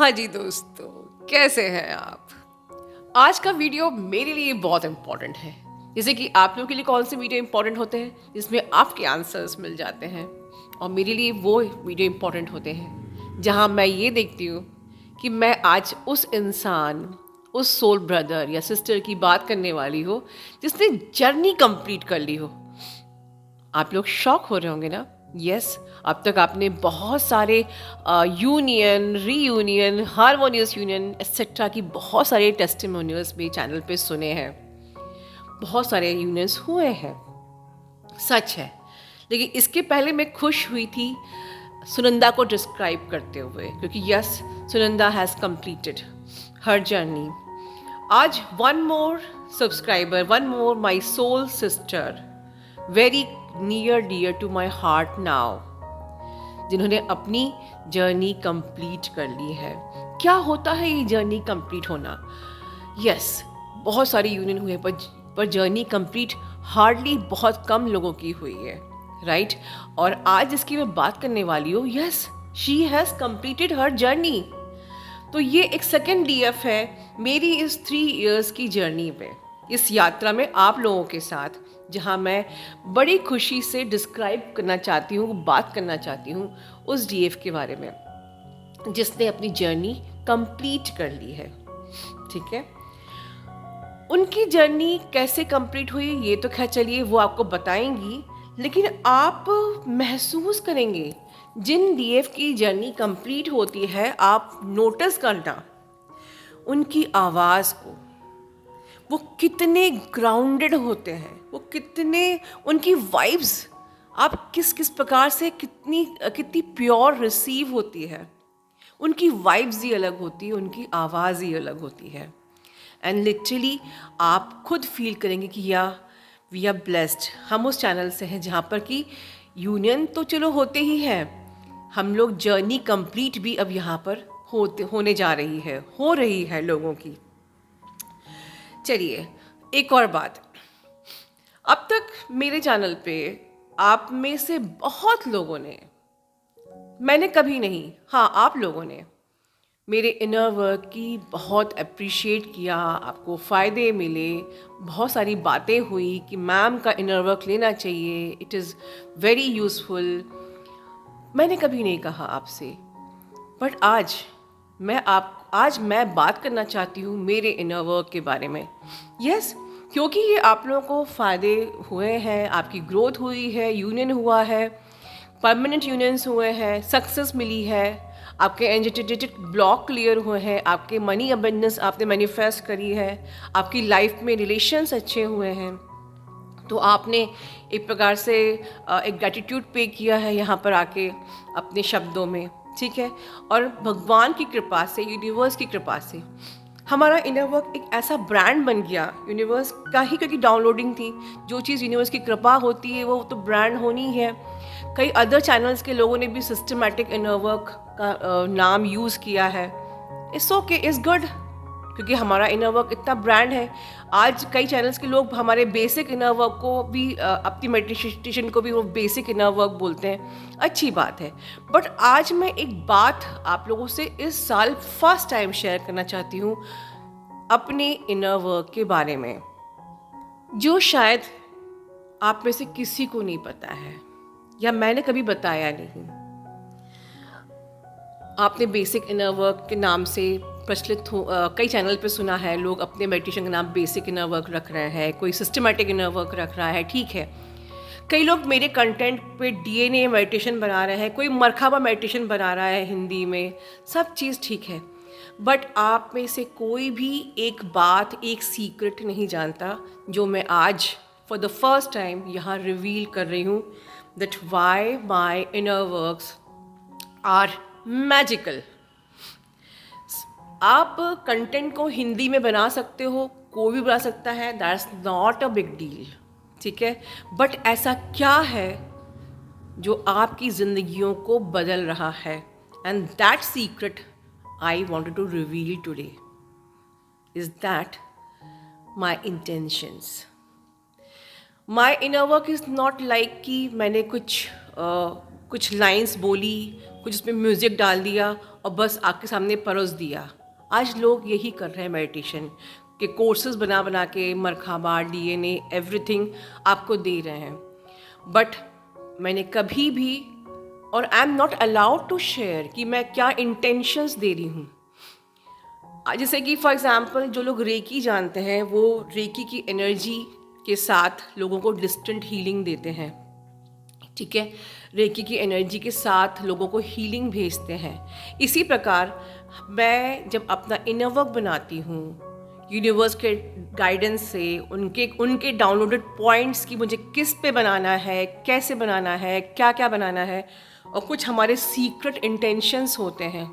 हाँ जी दोस्तों, कैसे हैं आप? आज का वीडियो मेरे लिए बहुत इम्पोर्टेंट है। जैसे कि आप लोगों के लिए कौन से वीडियो इम्पोर्टेंट होते हैं जिसमें आपके आंसर्स मिल जाते हैं, और मेरे लिए वो वीडियो इम्पोर्टेंट होते हैं जहाँ मैं ये देखती हूँ कि मैं आज उस इंसान, उस सोल ब्रदर या सिस्टर की बात करने वाली हो जिसने जर्नी कंप्लीट कर ली हो। आप लोग शॉक हो रहे होंगे ना। यस, अब तक आपने बहुत सारे union, reunion, harmonious union etcetera की बहुत सारे टेस्टिमोनियल्स भी चैनल पे सुने हैं। बहुत सारे यूनियंस हुए हैं, सच है। लेकिन इसके पहले मैं खुश हुई थी सुनंदा को डिस्क्राइब करते हुए, क्योंकि yes, Sunanda has completed her journey. आज one more subscriber, one more my soul sister, very near dear to my heart now, जिन्होंने अपनी जर्नी कंप्लीट कर ली है। क्या होता है ये जर्नी कंप्लीट होना? यस, बहुत सारे यूनियन हुए पर जर्नी कंप्लीट हार्डली बहुत कम लोगों की हुई है, राइट? और आज जिसकी मैं बात करने वाली हूँ, yes, she has completed her journey. तो ये एक सेकेंड डीएफ है मेरी इस 3 इयर्स की जर्नी में, इस यात्रा में आप लोगों के साथ, जहाँ मैं बड़ी खुशी से डिस्क्राइब करना चाहती हूँ, बात करना चाहती हूँ उस डीएफ के बारे में जिसने अपनी जर्नी कंप्लीट कर ली है। ठीक है, उनकी जर्नी कैसे कंप्लीट हुई ये तो खैर चलिए वो आपको बताएंगी, लेकिन आप महसूस करेंगे जिन डीएफ की जर्नी कंप्लीट होती है, आप नोटिस करना उनकी आवाज़ को, वो कितने ग्राउंडेड होते हैं, वो कितने, उनकी वाइब्स आप किस किस प्रकार से कितनी कितनी प्योर रिसीव होती है। उनकी वाइब्स ही अलग होती है, उनकी आवाज़ ही अलग होती है। एंड लिटरली आप खुद फील करेंगे कि या वी आर ब्लेस्ड, हम उस चैनल से हैं जहाँ पर कि यूनियन तो चलो होते ही हैं, हम लोग जर्नी कंप्लीट भी अब यहाँ पर होने जा रही है, हो रही है लोगों की। चलिए, एक और बात, अब तक मेरे चैनल पे आप में से बहुत लोगों ने, मैंने कभी नहीं, हाँ आप लोगों ने मेरे इनर वर्क की बहुत अप्रिशिएट किया, आपको फ़ायदे मिले, बहुत सारी बातें हुई कि मैम का इनर वर्क लेना चाहिए, इट इज़ वेरी यूज़फुल। मैंने कभी नहीं कहा आपसे, बट आज मैं बात करना चाहती हूँ मेरे इनर वर्क के बारे में। यस, क्योंकि ये आप लोगों को फ़ायदे हुए हैं, आपकी ग्रोथ हुई है, यूनियन हुआ है, परमानेंट यूनियंस हुए हैं, सक्सेस मिली है, आपके एंजिटेटेड ब्लॉक क्लियर हुए हैं, आपके मनी अबेंडेंस आपने मैनिफेस्ट करी है, आपकी लाइफ में रिलेशंस अच्छे हुए हैं, तो आपने एक प्रकार से एक ग्रैटिट्यूड पे किया है यहाँ पर आके अपने शब्दों में, ठीक है। और भगवान की कृपा से, यूनिवर्स की कृपा से हमारा इनर वर्क एक ऐसा ब्रांड बन गया, यूनिवर्स का ही, क्योंकि डाउनलोडिंग थी। जो चीज़ यूनिवर्स की कृपा होती है वो तो ब्रांड होनी है। कई अदर चैनल्स के लोगों ने भी सिस्टमैटिक इनर वर्क का नाम यूज़ किया है। इट्स ओके, इट्स गुड, क्योंकि हमारा इनर वर्क इतना ब्रांड है। आज कई चैनल्स के लोग हमारे बेसिक इनर वर्क को भी अपनी मेडिटेशन को भी वो बेसिक इनर वर्क बोलते हैं, अच्छी बात है। बट आज मैं एक बात आप लोगों से इस साल फर्स्ट टाइम शेयर करना चाहती हूँ अपने इनर वर्क के बारे में, जो शायद आप में से किसी को नहीं पता है या मैंने कभी बताया नहीं। आपने बेसिक इनर वर्क के नाम से प्रचलित कई चैनल पे सुना है, लोग अपने मेडिटेशन का नाम बेसिक इनर वर्क रख रहे हैं, कोई सिस्टमैटिक इनर वर्क रख रहा है, ठीक है। कई लोग मेरे कंटेंट पे डीएनए मेडिटेशन बना रहे हैं, कोई मरखाबा मेडिटेशन बना रहा है हिंदी में, सब चीज़ ठीक है। बट आप में से कोई भी एक बात, एक सीक्रेट नहीं जानता जो मैं आज फॉर द फर्स्ट टाइम यहाँ रिवील कर रही हूँ, that why my inner works are magical. आप कंटेंट को हिंदी में बना सकते हो, कोई भी बना सकता है, that's not a big deal, ठीक है। बट ऐसा क्या है जो आपकी ज़िंदगियों को बदल रहा है, and that secret I wanted to reveal today, is that my intentions. My inner work is not like कि मैंने कुछ लाइंस बोली, कुछ उसमें म्यूज़िक डाल दिया और बस आपके सामने परोस दिया। आज लोग यही कर रहे हैं मेडिटेशन के कोर्सेज बना बना के, मरखाबा, डीएनए, एवरीथिंग आपको दे रहे हैं। बट मैंने कभी भी, और I am not allowed to share कि मैं क्या इंटेंशंस दे रही हूँ। जैसे कि फॉर एग्जांपल जो लोग रेकी जानते हैं, वो रेकी की एनर्जी के साथ लोगों को डिस्टेंट हीलिंग देते हैं। ठीक है, रेकी की एनर्जी के साथ लोगों को हीलिंग भेजते हैं। इसी प्रकार मैं जब अपना इनर वर्क बनाती हूँ यूनिवर्स के गाइडेंस से, उनके उनके डाउनलोडेड पॉइंट्स की मुझे किस पे बनाना है, कैसे बनाना है, क्या क्या बनाना है, और कुछ हमारे सीक्रेट इंटेंशंस होते हैं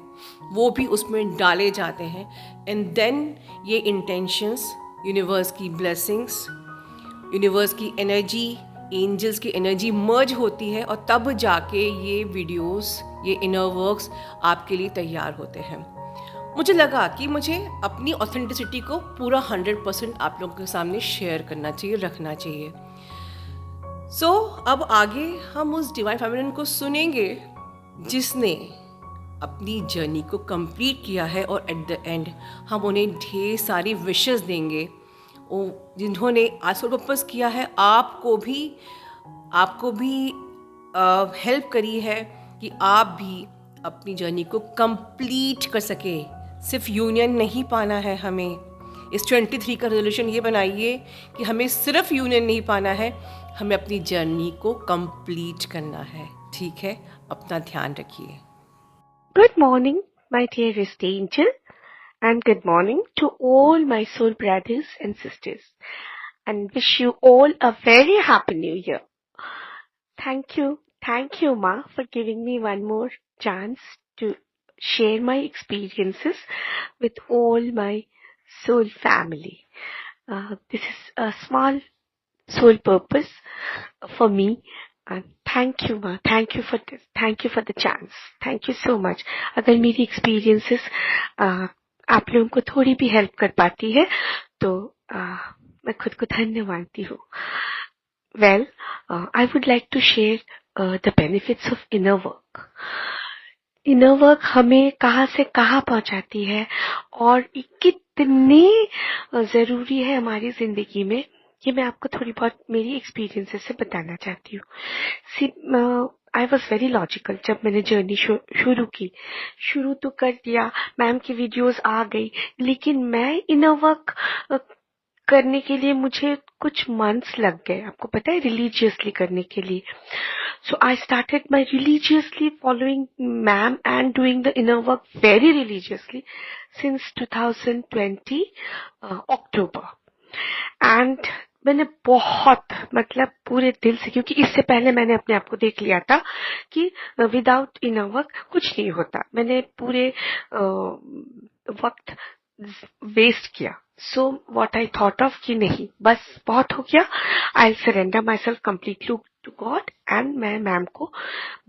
वो भी उसमें डाले जाते हैं। एंड देन ये इंटेंशंस यूनिवर्स की ब्लेसिंग्स, यूनिवर्स की एनर्जी, एंजल्स की एनर्जी मर्ज होती है, और तब जाके ये वीडियोस, ये इनर वर्क्स आपके लिए तैयार होते हैं। मुझे लगा कि मुझे अपनी ऑथेंटिसिटी को पूरा 100% आप लोगों के सामने शेयर करना चाहिए, रखना चाहिए। अब आगे हम उस डिवाइन फेमिनिन को सुनेंगे जिसने अपनी जर्नी को कंप्लीट किया है, और एट द एंड हम उन्हें ढेर सारी विशेस देंगे, जिन्होंने आज पर्पस किया है, आपको भी हेल्प करी है कि आप भी अपनी जर्नी को कंप्लीट कर सके। सिर्फ यूनियन नहीं पाना है हमें। इस 23 का रेजोल्यूशन ये बनाइए कि हमें सिर्फ यूनियन नहीं पाना है, हमें अपनी जर्नी को कंप्लीट करना है। ठीक है, अपना ध्यान रखिए। Good morning, my dearest angel, and good morning to all my soul brothers and sisters, and wish you all a very happy new year. Thank you, Ma, for giving me one more chance to share my experiences with all my soul family. This is a small soul purpose for me. And thank you, Ma. Thank you for this. Thank you for the chance. Thank you so much. अगर मेरी experiences आप लोगों को थोड़ी भी help कर पाती है तो मैं खुद को धन्य मानती हूँ. Well, I would like to share the benefits of inner work. Inner work हमें कहाँ से कहाँ पहुँचाती है और कितनी जरूरी है हमारी जिंदगी में, ये मैं आपको थोड़ी बहुत मेरी एक्सपीरियंसेस से बताना चाहती हूँ. आई वॉज वेरी लॉजिकल जब मैंने जर्नी शुरू तो कर दिया, मैम की वीडियोस आ गई, लेकिन मैं इनर वर्क करने के लिए मुझे कुछ मंथ्स लग गए. आपको पता है, रिलीजियसली करने के लिए. So I started my religiously following ma'am and doing the inner work very religiously since 2020 October. And मैंने बहुत पूरे दिल से, क्योंकि इससे पहले मैंने अपने आप को देख लिया था कि विदाउट इनर वर्क कुछ नहीं होता. मैंने पूरे वक्त वेस्ट किया. So what I thought of कि नहीं, बस बहुत हो गया, I'll surrender myself completely to God and मैं मैम को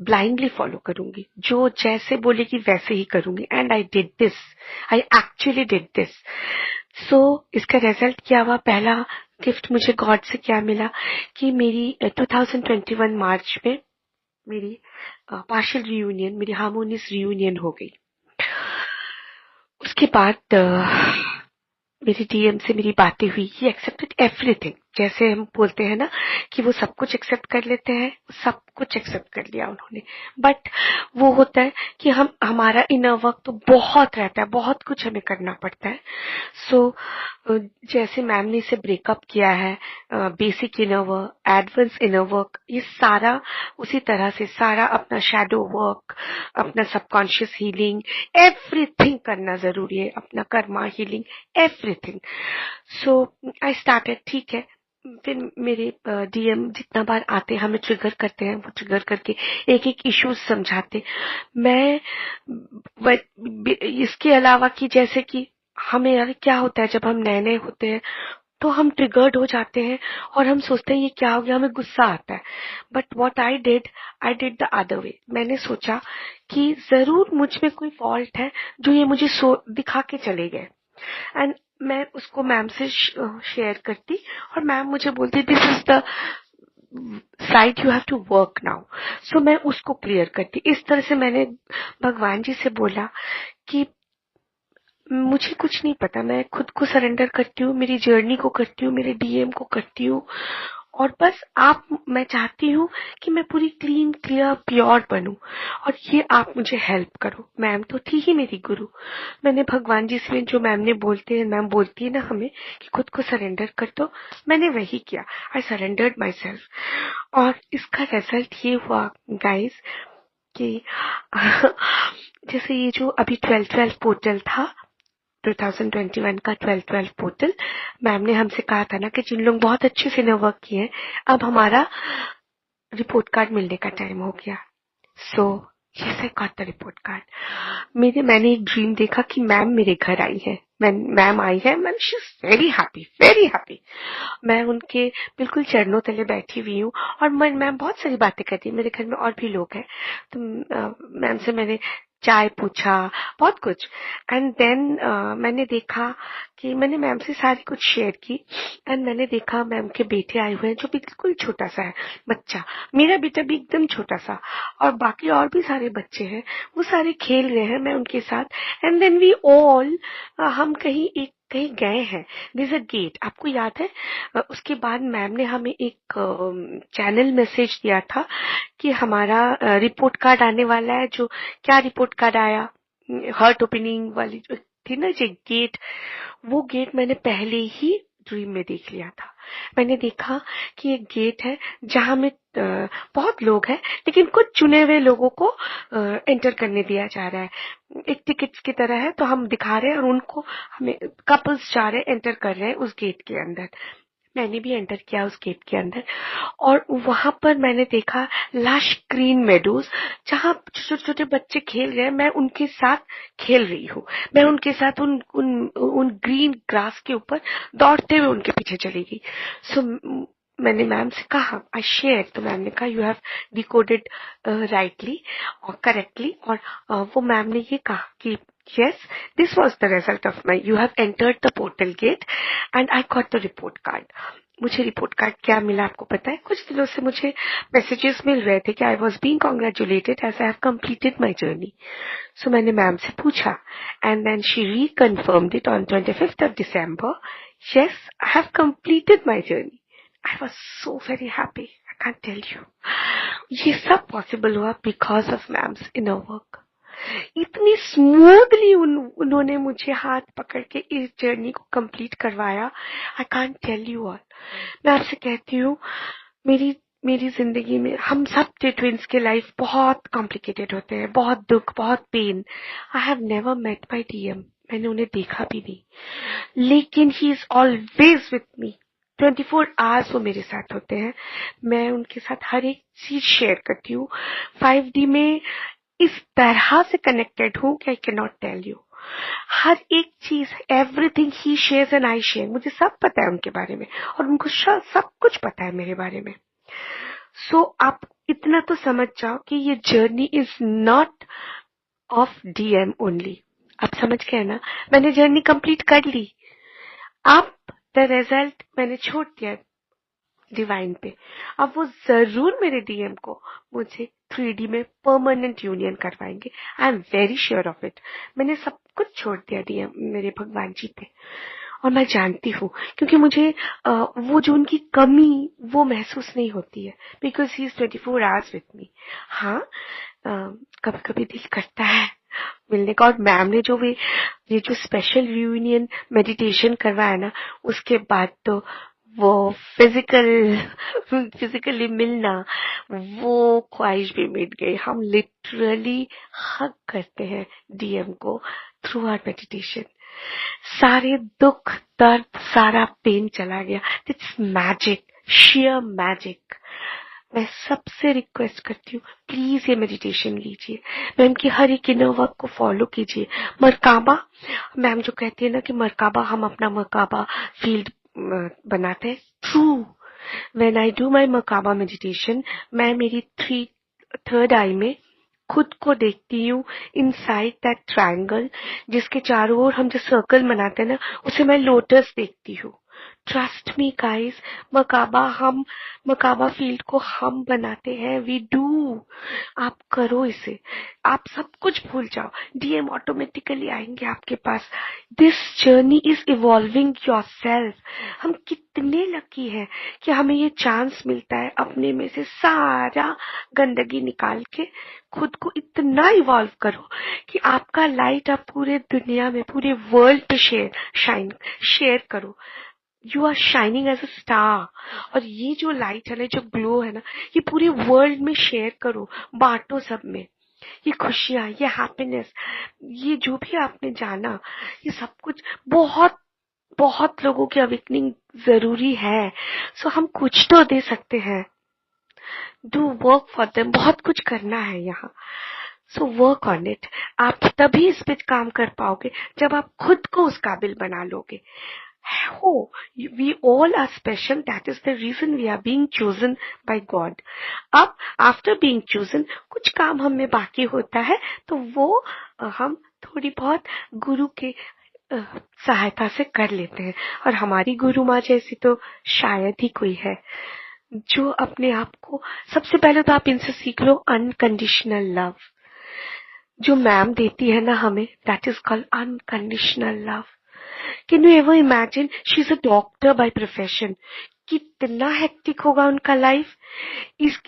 blindly follow करूंगी, जो जैसे बोलेगी वैसे ही करूंगी. And I did this. I actually did this. So इसका रिजल्ट क्या हुआ? पहला गिफ्ट मुझे गॉड से क्या मिला कि मेरी 2021 मार्च में मेरी पार्शियल रियूनियन, मेरी हार्मोनियस रियूनियन हो गई. उसके बाद मेरी डीएम से मेरी बातें हुई. He accepted everything. जैसे हम बोलते हैं ना कि वो सब कुछ एक्सेप्ट कर लेते हैं, सब कुछ एक्सेप्ट कर लिया उन्होंने. बट वो होता है कि हमारा इनर वर्क तो बहुत रहता है, बहुत कुछ हमें करना पड़ता है. सो जैसे मैम ने इसे ब्रेकअप किया है, basic inner work, advance inner work, ये सारा उसी तरह से सारा अपना शैडो वर्क, अपना सबकॉन्शियस हीलिंग, एवरीथिंग करना जरूरी है, अपना Karma healing, everything. So I started. ठीक है, फिर मेरे डीएम जितना बार आते हैं, हमें ट्रिगर करते हैं, वो ट्रिगर करके एक एक इश्यूज समझाते. मैं इसके अलावा कि जैसे कि हमें यार क्या होता है जब हम नए नए होते हैं तो हम ट्रिगर्ड हो जाते हैं और हम सोचते हैं ये क्या हो गया, हमें गुस्सा आता है. But what I did the other way. मैंने सोचा कि जरूर मुझ में कोई फॉल्ट है जो ये मुझे दिखा के चले गए. एंड मैं उसको मैम से शेयर करती और मैम मुझे बोलती this is the side you have to work now. So मैं उसको क्लियर करती. इस तरह से मैंने भगवान जी से बोला कि मुझे कुछ नहीं पता, मैं खुद को सरेंडर करती हूँ, मेरी जर्नी को करती हूँ, मेरे डीएम को करती हूँ, और बस मैं चाहती हूँ कि मैं पूरी क्लीन, क्लियर, प्योर बनूं, और ये आप मुझे हेल्प करो. मैम तो थी ही मेरी गुरु. मैंने भगवान जी से, जो मैम ने बोलते हैं, मैम बोलती है ना हमें कि खुद को सरेंडर कर दो, मैंने वही किया. आई सरेंडर्ड माई सेल्फ. और इसका रिजल्ट ये हुआ गाइस कि जैसे ये जो अभी 12-12 पोर्टल था, 2021 का 12-12 पोर्टल, मैम ने हमसे कहा था ना कि जिन लोग बहुत अच्छे से वर्क किए हैं, अब हमारा रिपोर्ट कार्ड मिलने का टाइम हो गया. So yes, I got the report card. मैंने एक ड्रीम देखा कि मैम मेरे घर आई है. मैम आई है, ma'am she is very happy, very happy. मैं उनके बिल्कुल चरणों तले बैठी हुई हूँ, और मैम बहुत सारी बातें करती है. मेरे घर में और भी लोग हैं, तो मैम से मैंने चाय पूछा, बहुत कुछ. एंड देन मैंने देखा कि मैंने मैम से सारी कुछ शेयर की. एंड मैंने देखा मैम के बेटे आए हुए हैं, जो बिल्कुल छोटा सा है बच्चा. मेरा बेटा भी एकदम छोटा सा, और बाकी और भी सारे बच्चे हैं, वो सारे खेल रहे हैं, मैं उनके साथ. एंड देन वी ऑल, हम कहीं गए हैं. दिस अ गेट, आपको याद है? उसके बाद मैम ने हमें एक चैनल मैसेज दिया था कि हमारा रिपोर्ट कार्ड आने वाला है. जो क्या रिपोर्ट कार्ड आया, हार्ट ओपनिंग वाली जो थी ना, जो गेट, वो गेट मैंने पहले ही ड्रीम में देख लिया था. मैंने देखा कि एक गेट है जहां में बहुत लोग हैं, लेकिन कुछ चुने हुए लोगों को एंटर करने दिया जा रहा है. एक टिकट्स की तरह है, तो हम दिखा रहे हैं, और उनको, हमें कपल्स जा रहे हैं, एंटर कर रहे हैं उस गेट के अंदर. मैंने भी एंटर किया उस गेट के अंदर, और वहां पर मैंने देखा लश ग्रीन मेडोज, जहां छोटे छोटे बच्चे खेल रहे हैं. मैं उनके साथ खेल रही हूँ. मैं उनके साथ उन ग्रीन ग्रास के ऊपर दौड़ते हुए उनके पीछे चली गई. सो मैंने मैम से कहा, आई शेयर, तो मैम ने कहा यू हैव डिकोडेड राइटली और करेक्टली. और वो मैम ने ये कहा कि yes, this was the result of you have entered the portal gate and I got the report card. मुझे रिपोर्ट कार्ड क्या मिला आपको पता है? कुछ दिनों से मुझे मैसेजेस मिल रहे थे कि I was being congratulated as I have completed my journey. So मैंने मैम से पूछा, and then she reconfirmed it on 25th of December. Yes, I have completed my journey. I was so very happy. I can't tell you. ये सब possible हुआ because of ma'am's inner work. इतनी smoothly उन्होंने मुझे हाथ पकड़ के इस जर्नी को कंप्लीट करवाया. I can't tell you all. मैं आपसे कहती हूँ, मेरी जिंदगी में हम सब ट्विंस के लाइफ बहुत कॉम्प्लिकेटेड होते हैं, बहुत दुख, बहुत pain. I have never met my DM, मैंने उन्हें देखा भी नहीं, लेकिन he is always with me. 24 hours वो मेरे साथ होते हैं. मैं उनके साथ हर एक चीज शेयर करती हूँ. 5D में इस तरह से कनेक्टेड हूँ कि I can not tell you. हर एक चीज, एवरीथिंग ही शेयर्स एंड आई शेयर. मुझे सब पता है उनके बारे में, और उनको सब कुछ पता है मेरे बारे में. सो आप इतना तो समझ जाओ कि ये journey is not of DM only. आप समझ गए ना? मैंने जर्नी कंप्लीट कर ली. अब द रिजल्ट मैंने छोड़ दिया डिवाइन पे. अब वो जरूर मेरे डीएम को मुझे 3D में परमानेंट यूनियन करवाएंगे. I am very sure of it. मैंने सब कुछ छोड़ दिया डीएम मेरे भगवान जी पे, और मैं जानती हूँ, क्योंकि मुझे वो जो उनकी कमी वो महसूस नहीं होती है, because he is 24 hours with me. हाँ, कभी कभी दिल करता है मिलने का. और मैम ने ये जो स्पेशल रियूनियन मेडिटेशन करवाया ना, उसके बाद तो वो फिजिकली मिलना, वो ख्वाहिश भी मिट गई. हम लिटरली हग करते हैं डीएम को थ्रू आवर मेडिटेशन. सारे दुख, दर्द, सारा पेन चला गया. It's magic, share magic. मैं सबसे रिक्वेस्ट करती हूँ, प्लीज ये मेडिटेशन लीजिए. मैम की हर एक इनर वर्क को फॉलो कीजिए. मरकाबा, मैम जो कहती है ना कि मरकाबा, हम अपना मरकाबा फील्ड बनाते हैं. True. When I do my merkaba meditation, मैं मेरी थर्ड आई में खुद को देखती हूँ इनसाइड दैट ट्रायंगल, जिसके चारों ओर हम जो सर्कल बनाते हैं ना, उसे मैं लोटस देखती हूँ. ट्रस्ट मी गाइस, मकाबा फील्ड को हम बनाते हैं, वी डू। आप करो इसे, आप सब कुछ भूल जाओ, डीएम ऑटोमेटिकली आएंगे आपके पास। This journey is evolving yourself. हम कितने लकी हैं कि हमें ये चांस मिलता है अपने में से सारा गंदगी निकाल के खुद को इतना इवॉल्व करो कि आपका लाइट आप पूरे दुनिया में, पूरे वर्ल्ड पे शेयर करो। You are shining as a star. और ये जो लाइट है ना, जो ग्लो है ना, ये पूरे वर्ल्ड में शेयर करो, बांटो सब में। ये खुशियाँ, ये हैप्पीनेस, ये जो भी आपने जाना, ये सब कुछ बहुत बहुत लोगों की अवेकनिंग जरूरी है। सो हम कुछ तो दे सकते हैं। Do work for them. बहुत कुछ करना है यहाँ। So work on it. आप तभी इस पे काम कर पाओगे जब आप खुद को उस काबिल बना लोगे। Oh, we all are special. That is the reason we are being chosen by God. अब after being chosen, कुछ काम हमें बाकी होता है, तो वो हम थोड़ी बहुत गुरु के सहायता से कर लेते हैं। और हमारी गुरु माँ जैसी तो शायद ही कोई है, जो अपने आप को, सबसे पहले तो आप इनसे सीख लो अनकंडीशनल लव। जो मैम देती है ना हमें, that is called unconditional love. Can you ever imagine, she is a doctor by profession. कितना हेक्टिक होगा उनका लाइफ।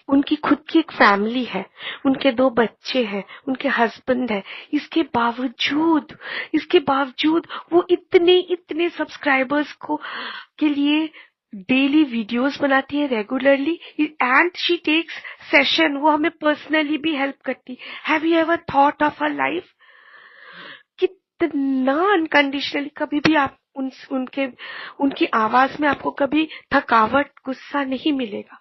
उनकी खुद की एक फैमिली है, उनके 2 बच्चे हैं, उनके हस्बैंड है। इसके बावजूद वो इतने सब्सक्राइबर्स को के लिए डेली वीडियोस बनाती है regularly, and she takes session. वो हमें पर्सनली भी हेल्प करती। Have you ever thought of her life? कितना अनकंडीशनली, कभी भी आप उनकी आवाज में आपको कभी थकावट, गुस्सा नहीं मिलेगा।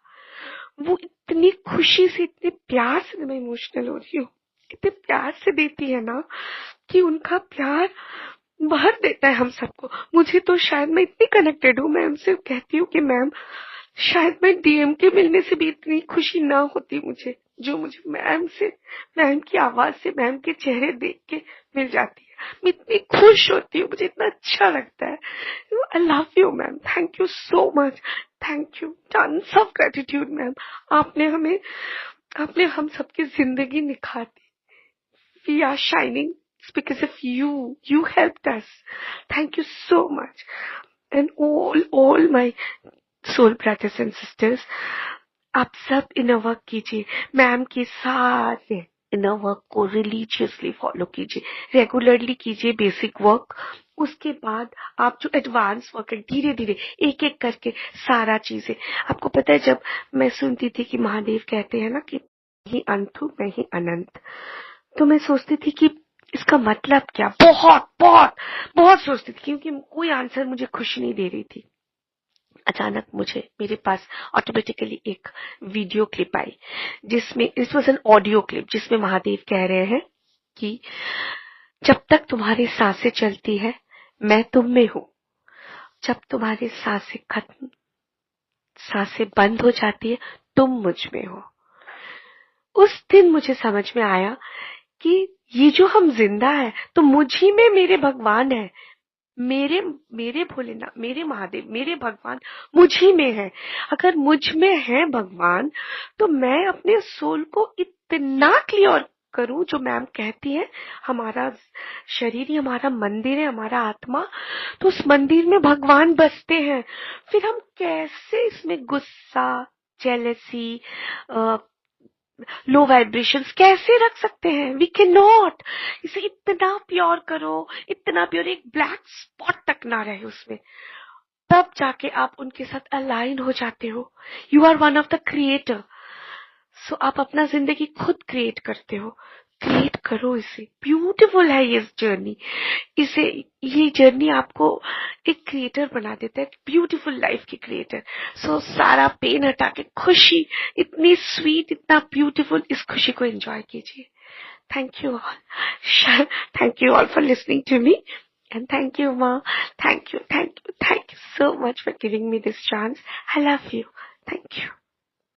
वो इतनी खुशी से, इतने प्यार से, मैं इमोशनल हो रही हूँ, इतने प्यार से देती है ना कि उनका प्यार भर देता है हम सबको। मुझे तो शायद, मैं इतनी कनेक्टेड हूँ, मैं उनसे कहती हूँ कि मैम, शायद मैं डीएम के मिलने से भी इतनी खुशी ना होती मुझे, जो मुझे मैम की आवाज से, मैम के चेहरे देख के मिल जाती है। मैं इतनी खुश होती हूँ, मुझे इतना अच्छा लगता है। I love you ma'am, thank you so much, thank you, tons of gratitude ma'am. आपने हम सबकी जिंदगी निखार दी। We are shining because of you. You helped us. Thank you so much. And all my soul brothers and sisters, आप सब inner work कीजिए। Ma'am के सारे इनर वर्क को रिलीजियसली फॉलो कीजिए, रेगुलरली कीजिए बेसिक वर्क। उसके बाद आप जो एडवांस वर्क है, धीरे धीरे एक एक करके सारा चीजें। आपको पता है, जब मैं सुनती थी कि महादेव कहते हैं ना कि मैं ही अंत हूँ, मैं ही अनंत, तो मैं सोचती थी कि इसका मतलब क्या। बहुत बहुत बहुत सोचती थी, क्योंकि कोई आंसर मुझे खुशी नहीं दे रही थी। अचानक मेरे पास ऑटोमेटिकली एक वीडियो क्लिप आई, जिसमें, it was an audio clip, जिसमें महादेव कह रहे हैं कि जब तक तुम्हारी सांसें चलती है मैं तुम में हूँ, जब तुम्हारी सांसें बंद हो जाती है तुम मुझ में हो। उस दिन मुझे समझ में आया कि ये जो हम जिंदा है, तो मुझी में मेरे भगवान है, मेरे भोलेनाथ, मेरे महादेव, मेरे भगवान मुझी में है। अगर मुझ में है भगवान, तो मैं अपने सोल को इतना क्लियर करूं, जो मैम कहती है हमारा शरीर ही हमारा मंदिर है, हमारा आत्मा, तो उस मंदिर में भगवान बसते हैं। फिर हम कैसे इसमें गुस्सा, जेलसी, लो वाइब्रेशंस कैसे रख सकते हैं? We can not. इसे इतना प्योर करो, इतना प्योर, एक ब्लैक स्पॉट तक ना रहे उसमें, तब जाके आप उनके साथ अलाइन हो जाते हो। You are one of the creator. So आप अपना जिंदगी खुद क्रिएट करते हो। क्रिएट करो इसे। ब्यूटीफुल है ये जर्नी। ये जर्नी आपको एक क्रिएटर बना देता है, ब्यूटीफुल लाइफ की क्रिएटर। सो सारा पेन हटा के खुशी, इतनी स्वीट, इतना ब्यूटीफुल, इस खुशी को एंजॉय कीजिए। Thank you all, thank you all for listening to me, and thank you Ma, thank you so much for giving me this chance. I love you. Thank you.